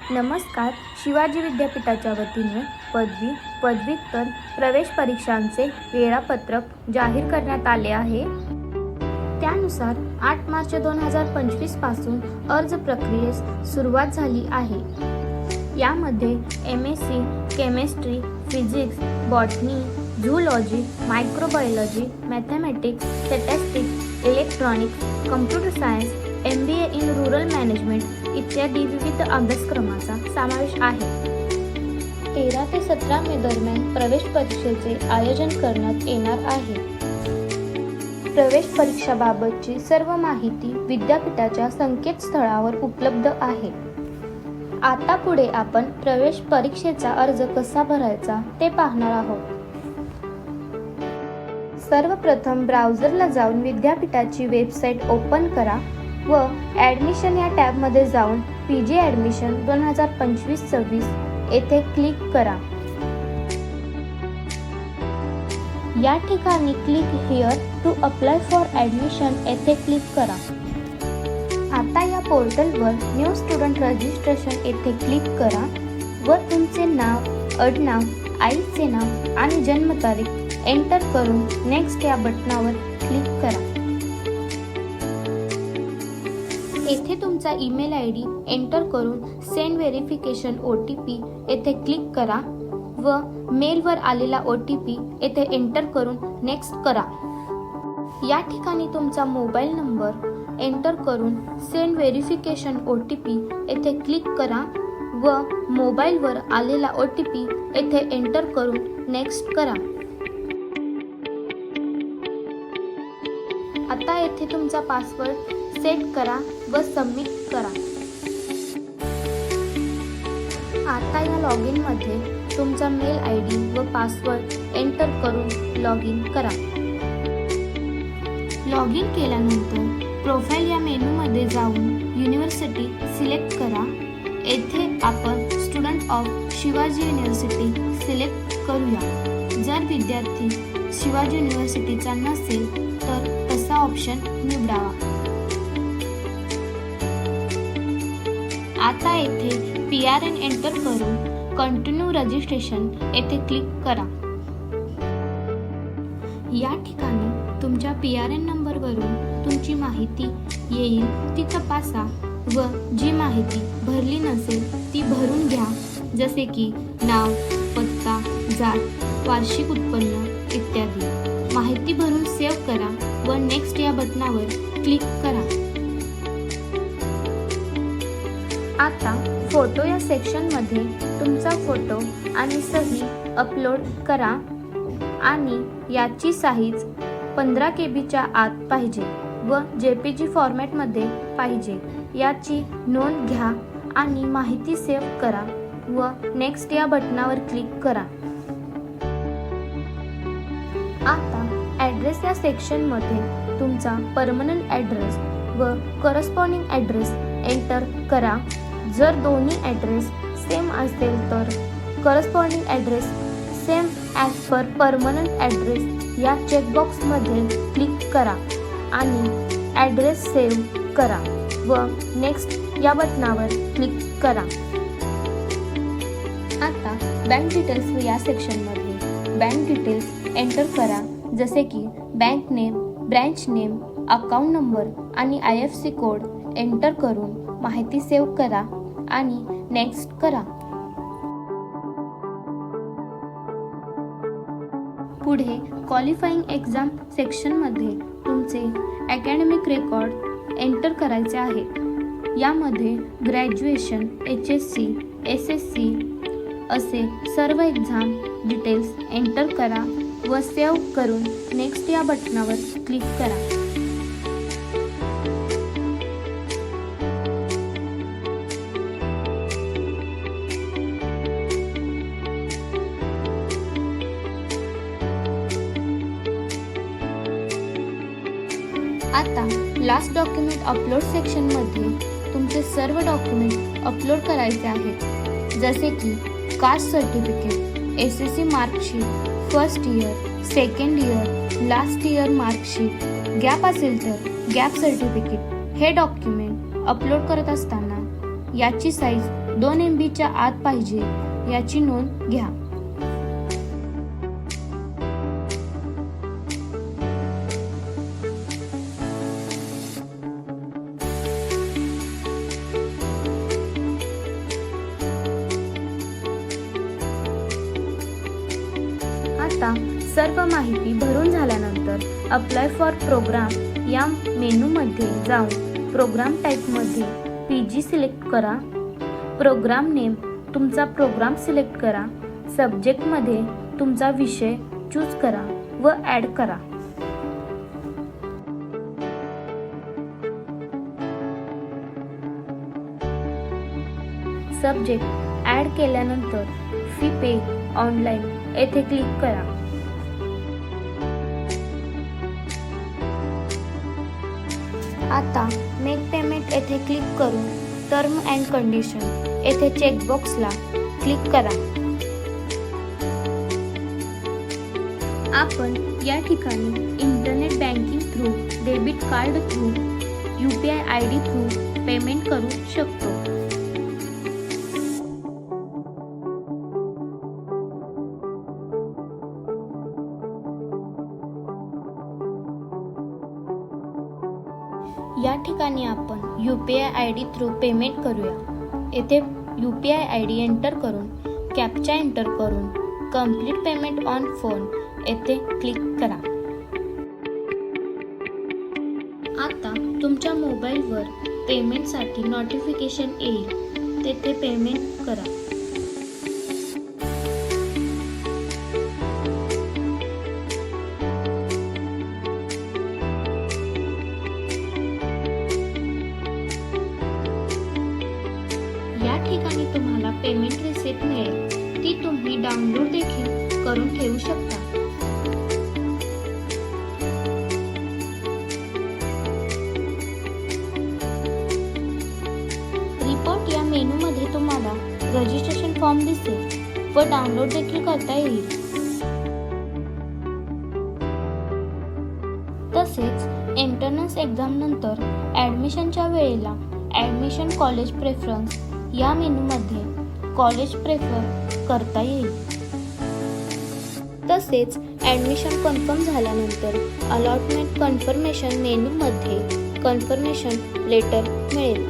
नमस्कार. शिवाजी विद्यापीठाच्या वतीने पदवी पदव्युत्तर प्रवेश परीक्षांचे वेळापत्रक जाहीर करण्यात आले आहे. त्यानुसार 8 मार्च 2025 पासून अर्ज प्रक्रियेस सुरुवात झाली आहे. यामध्ये MSc chemistry, physics, botany, zoology, microbiology, mathematics, statistics, electronics, computer science, MBA in rural management इत्यादी विविध अभ्यासक्रमाचा समावेश आहे. 13 ते 17 मे दरम्यान प्रवेश परीक्षेचे आयोजन करण्यात येणार आहे. प्रवेश परीक्षाबाबतची सर्व माहिती विद्यापीठाच्या संकेतस्थळावर उपलब्ध आहे. आता पुढे आपण प्रवेश परीक्षेचा अर्ज कसा भरायचा ते पाहणार आहोत. सर्वप्रथम ब्राउझरला जाऊन विद्यापीठाची वेबसाईट ओपन करा व ॲडमिशन या टॅबमध्ये जाऊन PG ॲडमिशन 2025-26 येथे क्लिक करा. या ठिकाणी click here to apply for admission येथे क्लिक करा. आता या पोर्टलवर न्यू स्टुडंट रजिस्ट्रेशन येथे क्लिक करा व तुमचे नाव, आडनाव, आईचे नाव आणि जन्मतारीख एंटर करून नेक्स्ट या बटनावर क्लिक करा. येथे तुमचा ईमेल ID एंटर करून सेंड व्हेरिफिकेशन OTP येथे क्लिक करा व मेलवर आलेला OTP येथे एंटर करून नेक्स्ट करा. या ठिकाणी तुमचा मोबाईल नंबर एंटर करून सेंड व्हेरिफिकेशन OTP येथे क्लिक करा व मोबाईलवर आलेला OTP येथे एंटर करून नेक्स्ट करा. आता येथे तुमचा पासवर्ड सेट करा व सबमिट करा. आता या लॉगिन मध्ये तुमचा मेल ID व पासवर्ड एंटर करून लॉग इन करा. लॉग इन केल्यानंतर प्रोफाईल या मेनूमध्ये जाऊन युनिव्हर्सिटी सिलेक्ट करा. येथे आपण student of Shivaji university select करूया. जर विद्यार्थी शिवाजी युनिव्हर्सिटीचा नसेल तर तसा ऑप्शन निवडावा. आता येथे PRN एंटर करून कंटिन्यू रजिस्ट्रेशन येथे क्लिक करा. या ठिकाणी तुमच्या PRN नंबरवरून तुमची माहिती येईल ती तपासा व जी माहिती भरली नसेल ती भरून घ्या, जसे की नाव, पत्ता, जात, वार्षिक उत्पन्न इत्यादी. माहिती भरून सेव्ह करा व नेक्स्ट या बटनावर क्लिक करा. आता फोटो या सेक्शनमध्ये तुमचा फोटो आणि सही अपलोड करा आणि याची साईज 15 KB आत पाहिजे व JPG फॉर्मॅटमध्ये पाहिजे याची नोंद घ्या आणि माहिती सेव्ह करा व नेक्स्ट या बटनावर क्लिक करा. आता ॲड्रेस या सेक्शनमध्ये तुमचा परमनंट ॲड्रेस व करस्पॉन्डिंग ॲड्रेस एंटर करा. जर दोन्ही ॲड्रेस सेम असेल तर corresponding address same as per permanent address या चेकबॉक्समध्ये क्लिक करा आणि ॲड्रेस सेव्ह करा व नेक्स्ट या बटनावर क्लिक करा. आता बँक डिटेल्स या सेक्शनमध्ये बँक डिटेल्स एंटर करा, जसे की bank name, branch name, account number आणि IFSC कोड एंटर करून माहिती सेव्ह करा आणि नेक्स्ट करा. पुढे क्वालिफाईंग एक्झाम सेक्शनमध्ये तुमचे अकॅडमिक रेकॉर्ड एंटर करायचे आहे. यामध्ये ग्रॅज्युएशन, HSC, SSC असे सर्व एक्झाम डिटेल्स एंटर करा व सेव्ह करून नेक्स्ट या बटनावर क्लिक करा. आता लास्ट डॉक्युमेंट अपलोड सेक्शनमध्ये तुमचे सर्व डॉक्युमेंट अपलोड करायचे आहेत, जसे की caste certificate, SSC marksheet, first year, second year, last year marksheet, gap असेल तर गॅप सर्टिफिकेट. हे डॉक्युमेंट अपलोड करत असताना याची साईज 2 MBच्या आत पाहिजे याची नोंद घ्या. आता सर्व माहिती भरून झाल्यानंतर अप्लाय फॉर प्रोग्राम या मेनूमध्ये जाऊन प्रोग्राम टाईपमध्ये PG सिलेक्ट करा. प्रोग्राम नेम तुमचा प्रोग्राम सिलेक्ट करा. सब्जेक्टमध्ये तुमचा विषय चूज करा व ॲड करा. सब्जेक्ट ॲड केल्यानंतर फी पे ऑनलाईन येथे क्लिक करा. आता मेक पेमेंट येथे क्लिक करून टर्म अँड कंडिशन येथे चेकबॉक्सला क्लिक करा. आपण या ठिकाणी internet banking through, debit card through, UPI ID through payment करू शकतो. या ठिकाणी आपण UPI ID थ्रू पेमेंट करूया. येथे UPI ID एंटर करून कॅप्चा एंटर करून कंप्लीट पेमेंट ऑन फोन येथे क्लिक करा. आता तुमच्या मोबाईलवर पेमेंटसाठी नोटिफिकेशन येईल, तेथे पेमेंट करा. या ठिकाणी तुम्हाला पेमेंट रिसिप्ट मिळेल, ती तुम्ही डाउनलोड देखील करून ठेवू शकता. रिपोर्ट या मेनूमध्ये तुम्हाला रजिस्ट्रेशन फॉर्म दिसेल व डाउनलोड देखील करता येईल. तसेच एंट्रन्स एक्झाम नंतर ॲडमिशनच्या वेळेला ॲडमिशन कॉलेज प्रेफरन्स या मेनूमध्ये कॉलेज प्रेफर करता येईल. तसेच ॲडमिशन कन्फर्म झाल्यानंतर अलॉटमेंट कन्फर्मेशन मेनूमध्ये कन्फर्मेशन लेटर मिळेल.